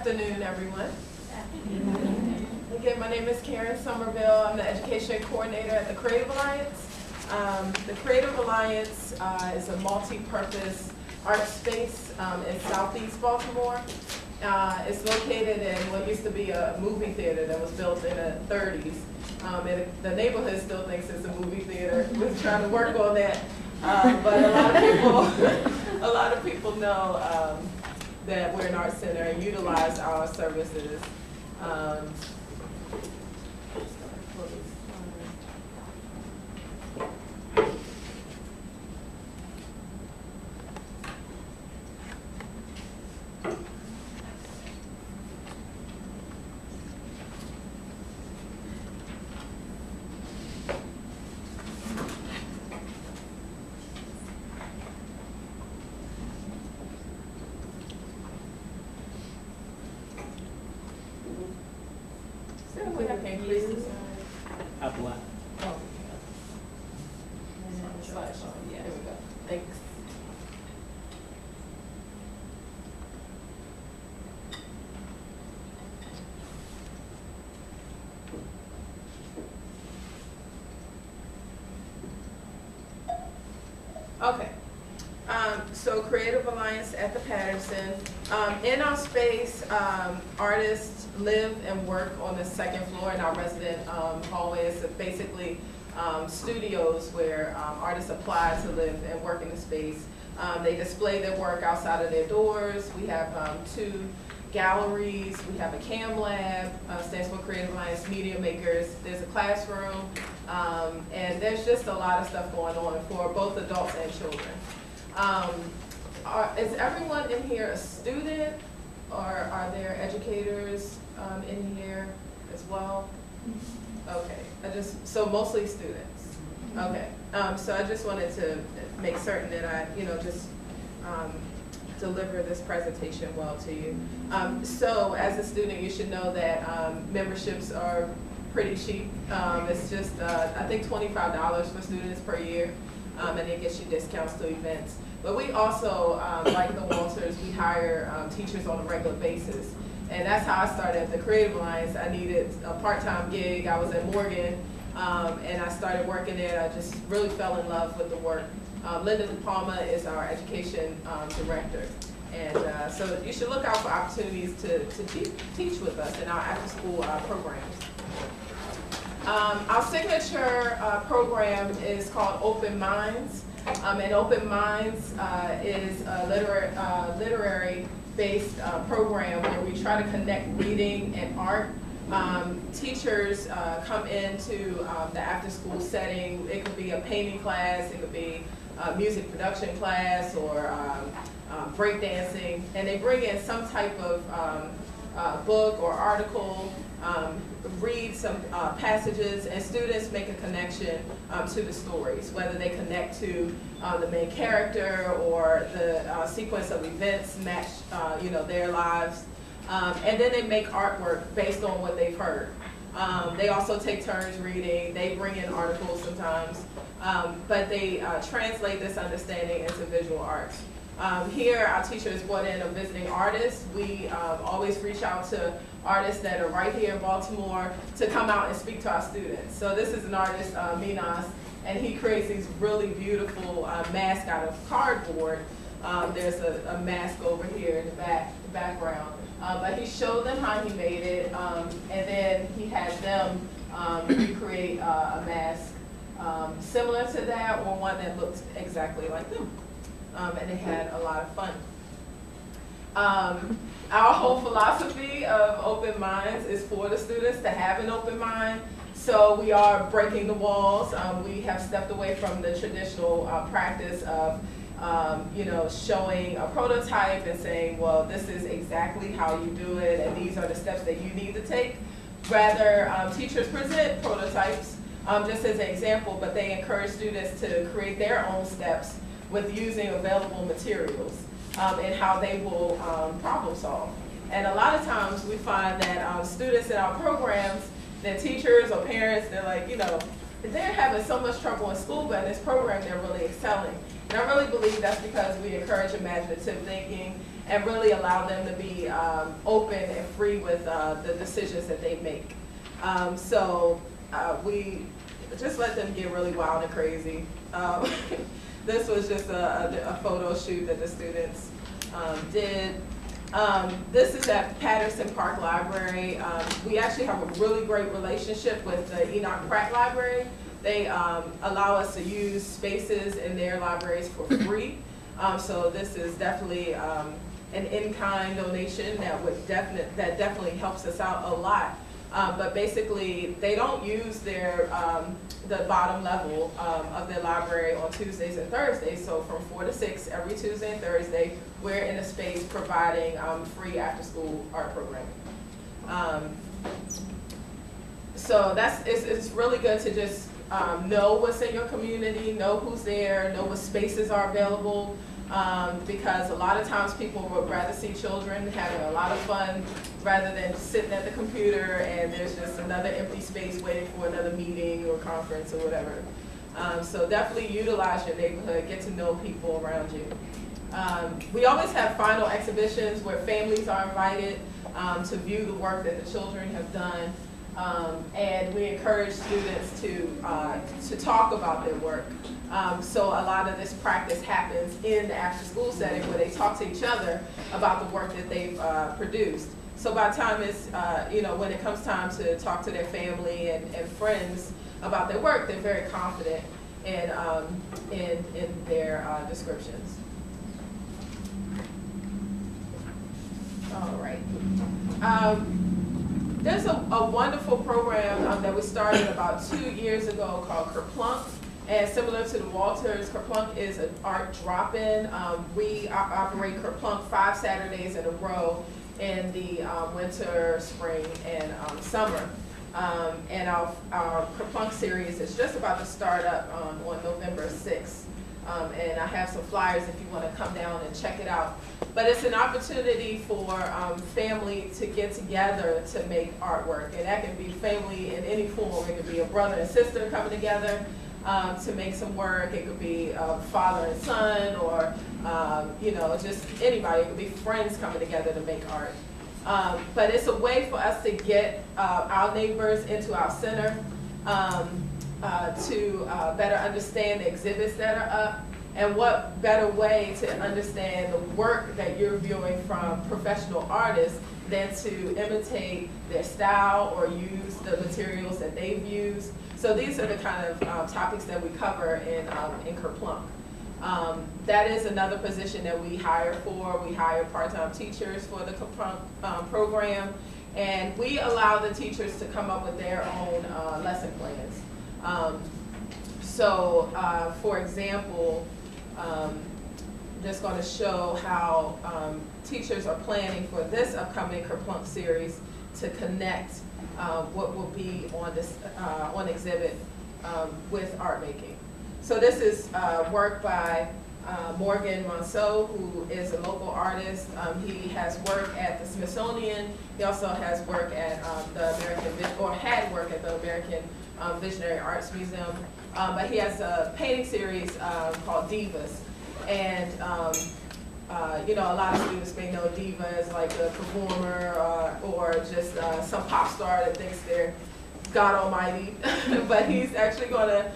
afternoon, everyone. Again, my name is Karen Summerville. I'm the Education Coordinator at the Creative Alliance. The Creative Alliance is a multi-purpose art space in Southeast Baltimore. It's located in what used to be a movie theater that was built in the 30s. And the neighborhood still thinks it's a movie theater. We're trying to work on that. But a lot of people know that we're an art center and utilize our services. Up what? Oh. Yeah, there we go. Thanks. Okay. So Creative Alliance at the Patterson. In our space, artists live and work on the second floor in our resident hallway. It's basically studios where artists apply to live and work in the space. They display their work outside of their doors. We have 2 galleries. We have a CAM lab, stands for Creative Alliance Media Makers. There's a classroom, and there's just a lot of stuff going on for both adults and children. Is everyone in here a student, or are there educators in here as well? Okay, so mostly students. Okay, so I just wanted to make certain that I, just deliver this presentation well to you. So as a student, you should know that memberships are pretty cheap. It's just, I think $25 for students per year, and it gets you discounts to events. But we also, like the Walters, we hire teachers on a regular basis. And that's how I started at the Creative Alliance. I needed a part-time gig. I was at Morgan, and I started working there, and I just really fell in love with the work. Linda DePalma is our education director. And so you should look out for opportunities to teach with us in our after-school programs. Our signature program is called Open Minds. And Open Minds is a literary-based program where we try to connect reading and art. Teachers come into the after-school setting. It could be a painting class, it could be a music production class, or breakdancing, and they bring in some type of book or article, read some passages, and students make a connection to the stories, whether they connect to the main character or the sequence of events match their lives, and then they make artwork based on what they've heard. They also take turns reading. They bring in articles sometimes, but they translate this understanding into visual arts. Here, our teachers brought in a visiting artist. We always reach out to artists that are right here in Baltimore to come out and speak to our students. So this is an artist, Minas, and he creates these really beautiful masks out of cardboard. There's a mask over here in the background. But he showed them how he made it, and then he had them recreate a mask similar to that, or one that looked exactly like them. And they had a lot of fun. Our whole philosophy of Open Minds is for the students to have an open mind. So we are breaking the walls. We have stepped away from the traditional practice of showing a prototype and saying, well, this is exactly how you do it, and these are the steps that you need to take. Rather, teachers present prototypes just as an example, but they encourage students to create their own steps with using available materials and how they will problem solve. And a lot of times we find that students in our programs, their teachers or parents, they're like, they're having so much trouble in school, but in this program they're really excelling. And I really believe that's because we encourage imaginative thinking and really allow them to be open and free with the decisions that they make. We just let them get really wild and crazy. This was just a photo shoot that the students did. This is at Patterson Park Library. We actually have a really great relationship with the Enoch Pratt Library. They allow us to use spaces in their libraries for free. So this is definitely an in-kind donation that definitely helps us out a lot. But basically, they don't use their the bottom level of their library on Tuesdays and Thursdays. So from 4 to 6 every Tuesday and Thursday, we're in a space providing free after-school art programming. So it's really good to just know what's in your community, know who's there, know what spaces are available. Because a lot of times people would rather see children having a lot of fun rather than sitting at the computer and there's just another empty space waiting for another meeting or conference or whatever. So definitely utilize your neighborhood, get to know people around you. We always have final exhibitions where families are invited to view the work that the children have done. And we encourage students to talk about their work. So a lot of this practice happens in the after-school setting where they talk to each other about the work that they've produced. So by the time it's, when it comes time to talk to their family and friends about their work, they're very confident in their descriptions. All right. There's a wonderful program that we started about 2 years ago called Kerplunk. And similar to the Walters, Kerplunk is an art drop-in. We operate Kerplunk 5 Saturdays in a row in the winter, spring, and summer. And our Kerplunk series is just about to start up on November 6th. And I have some flyers if you want to come down and check it out. But it's an opportunity for family to get together to make artwork. And that can be family in any form. It could be a brother and sister coming together to make some work. It could be father and son, or just anybody. It could be friends coming together to make art. But it's a way for us to get our neighbors into our center to better understand the exhibits that are up. And what better way to understand the work that you're viewing from professional artists than to imitate their style or use the materials that they've used. So these are the kind of topics that we cover in Kerplunk. That is another position that we hire for. We hire part-time teachers for the Kerplunk program, and we allow the teachers to come up with their own lesson plans. For example, just going to show how teachers are planning for this upcoming Kerplunk series to connect what will be on this on exhibit with art making. So this is work by Morgan Monceau, who is a local artist. He has work at the Smithsonian. He also has work at had work at the American Visionary Arts Museum. But he has a painting series called Divas. And a lot of students may know diva as like a performer or just some pop star that thinks they're God Almighty. But he's actually going to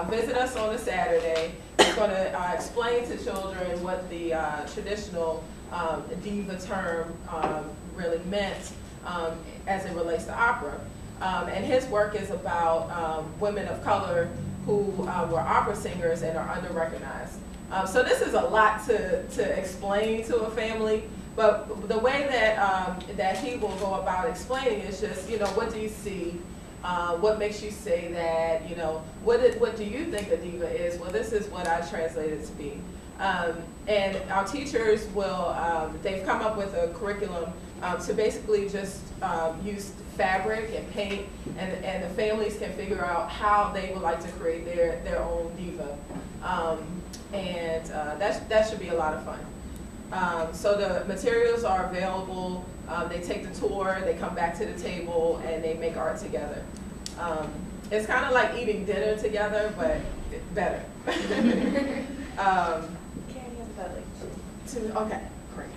visit us on a Saturday. He's going to explain to children what the traditional diva term really meant as it relates to opera. And his work is about women of color who were opera singers and are under-recognized. So this is a lot to explain to a family, but the way that he will go about explaining is just, what do you see? What makes you say that? What do you think a diva is? Well, this is what I translated to be. And our teachers will, they've come up with a curriculum to basically just use fabric and paint, and the families can figure out how they would like to create their own diva. That should be a lot of fun. So the materials are available. They take the tour, they come back to the table, and they make art together. It's kind of like eating dinner together, but better. Okay, great.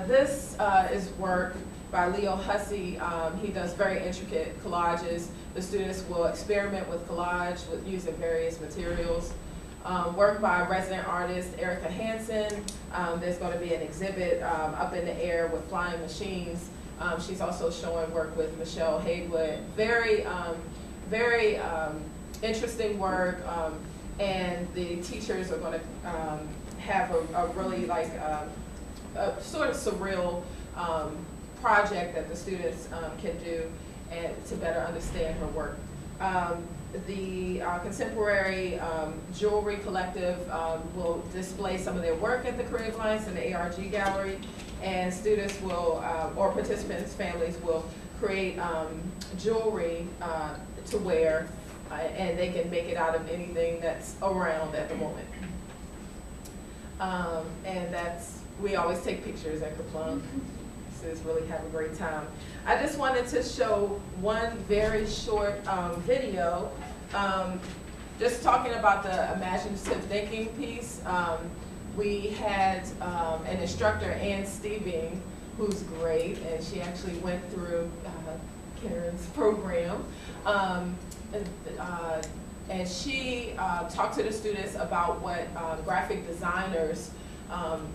This is work by Leo Hussey. He does very intricate collages. The students will experiment with collage with using various materials. Work by resident artist Erica Hansen. There's going to be an exhibit up in the air with flying machines. She's also showing work with Michelle Haywood. Very interesting work. And the teachers are going to have a really like a sort of surreal project that the students can do and to better understand her work. The Contemporary Jewelry Collective will display some of their work at the Creative Alliance in the ARG Gallery, and students will, or participants' families will create jewelry to wear, and they can make it out of anything that's around at the moment. And we always take pictures at Kaplunk. Students really have a great time. I just wanted to show one very short video, just talking about the imaginative thinking piece. We had an instructor, Ann Steving, who's great, and she actually went through Karen's program. And she talked to the students about what graphic designers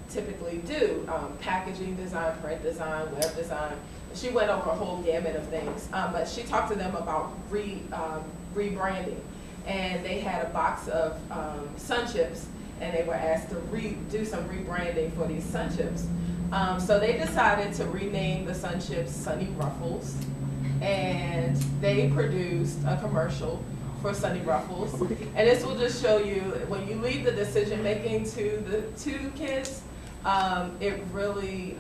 typically do, packaging design, print design, web design. She went over a whole gamut of things, but she talked to them about rebranding. And they had a box of Sun Chips, and they were asked to do some rebranding for these Sun Chips. So they decided to rename the Sun Chips Sunny Ruffles, and they produced a commercial for Sunny Ruffles. And this will just show you, when you leave the decision making to the two kids, it really,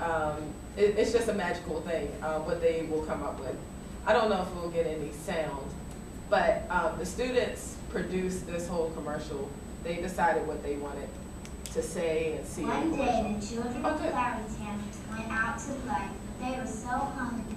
it's just a magical thing, what they will come up with. I don't know if we'll get any sound, but the students produced this whole commercial. They decided what they wanted to say and see. One day, the children of Clarendon went out to play. They were so hungry.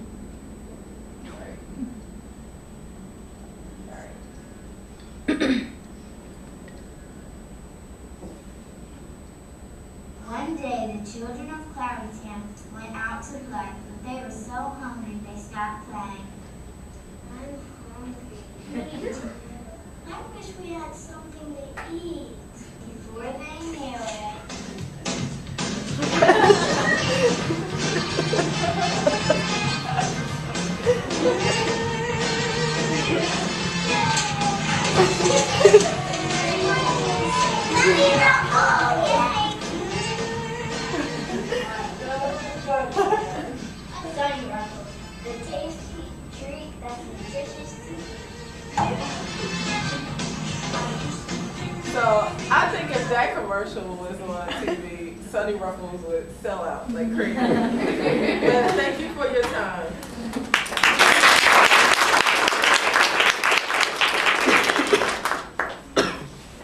One day, the children of Clarendon went out to play, but they were so hungry they stopped playing. I'm hungry. I wish we had something to eat. Before they knew it. Sunny Ruffles, the tasty treat that's nutritious to eat. So I think if that commercial was on TV, Sunny Ruffles would sell out like crazy. But thank you for your time.